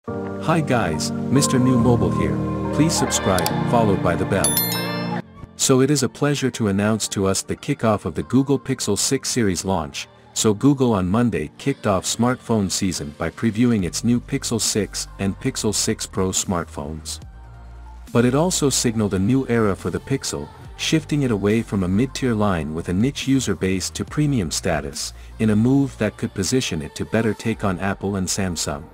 Hi guys, Mrnewmobile here. Please subscribe, followed by the bell. So it is a pleasure to announce to us the kickoff of the Google Pixel 6 series launch. So Google on Monday kicked off smartphone season by previewing its new Pixel 6 and Pixel 6 Pro smartphones. But it also signaled a new era for the Pixel, shifting it away from a mid-tier line with a niche user base to premium status, in a move that could position it to better take on Apple and Samsung.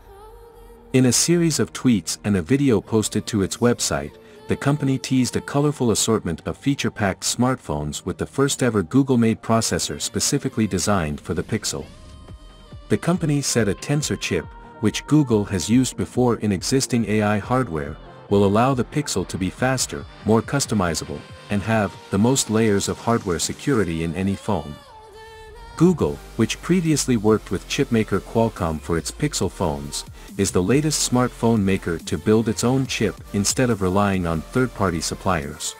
In a series of tweets and a video posted to its website, the company teased a colorful assortment of feature-packed smartphones with the first-ever Google-made processor specifically designed for the Pixel. The company said a Tensor chip, which Google has used before in existing AI hardware, will allow the Pixel to be faster, more customizable, and have the most layers of hardware security in any phone. Google, which previously worked with chipmaker Qualcomm for its Pixel phones, is the latest smartphone maker to build its own chip instead of relying on third-party suppliers.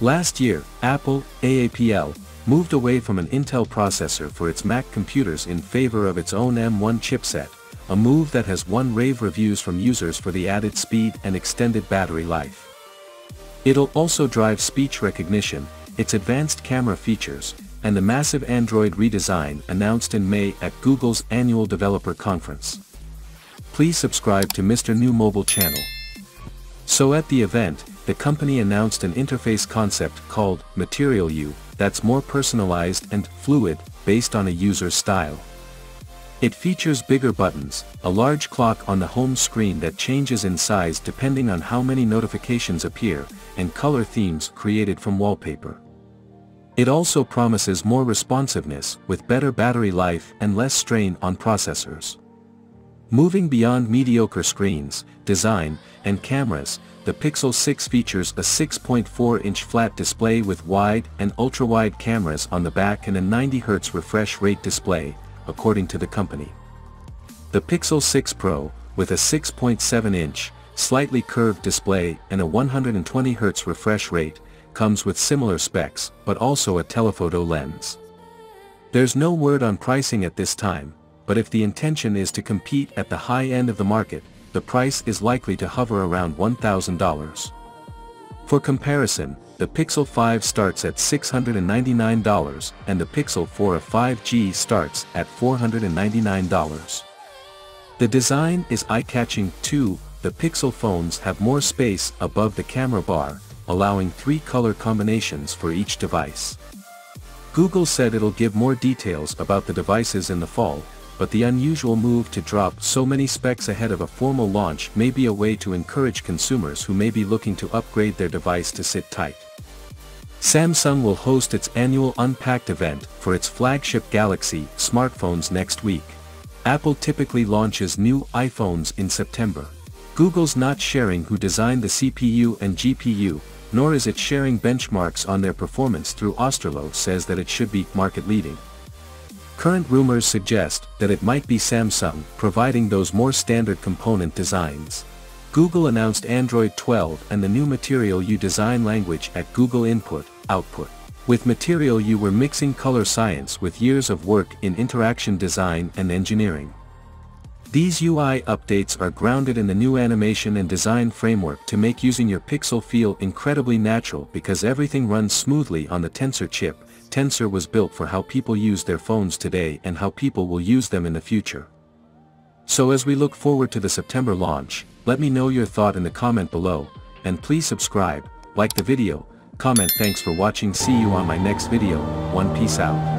Last year, Apple, AAPL, moved away from an Intel processor for its Mac computers in favor of its own M1 chipset, a move that has won rave reviews from users for the added speed and extended battery life. It'll also drive speech recognition, its advanced camera features, and the massive Android redesign announced in May at Google's annual developer conference. Please subscribe to Mrnewmobile channel. So at the event, the company announced an interface concept called Material U that's more personalized and fluid, based on a user's style. It features bigger buttons, a large clock on the home screen that changes in size depending on how many notifications appear, and color themes created from wallpaper. It also promises more responsiveness with better battery life and less strain on processors. Moving beyond mediocre screens, design, and cameras, the Pixel 6 features a 6.4-inch flat display with wide and ultra-wide cameras on the back and a 90Hz refresh rate display, according to the company. The Pixel 6 Pro, with a 6.7-inch, slightly curved display and a 120Hz refresh rate, comes with similar specs, but also a telephoto lens. There's no word on pricing at this time, but if the intention is to compete at the high end of the market, the price is likely to hover around $1,000. For comparison, the Pixel 5 starts at $699 and the Pixel 4a 5G starts at $499. The design is eye-catching too. The Pixel phones have more space above the camera bar, allowing 3 color combinations for each device. Google said it'll give more details about the devices in the fall, but the unusual move to drop so many specs ahead of a formal launch may be a way to encourage consumers who may be looking to upgrade their device to sit tight. Samsung will host its annual Unpacked event for its flagship Galaxy smartphones next week. Apple typically launches new iPhones in September. Google's not sharing who designed the CPU and GPU, nor is it sharing benchmarks on their performance through Osterlo says that it should be market-leading. Current rumors suggest that it might be Samsung providing those more standard component designs. Google announced Android 12 and the new Material U design language at Google Input, Output. With Material U we're mixing color science with years of work in interaction design and engineering. These UI updates are grounded in the new animation and design framework to make using your Pixel feel incredibly natural because everything runs smoothly on the Tensor chip. Tensor was built for how people use their phones today and how people will use them in the future. So as we look forward to the September launch, let me know your thought in the comment below, and please subscribe, like the video, comment. Thanks for watching. See you on my next video. Peace out.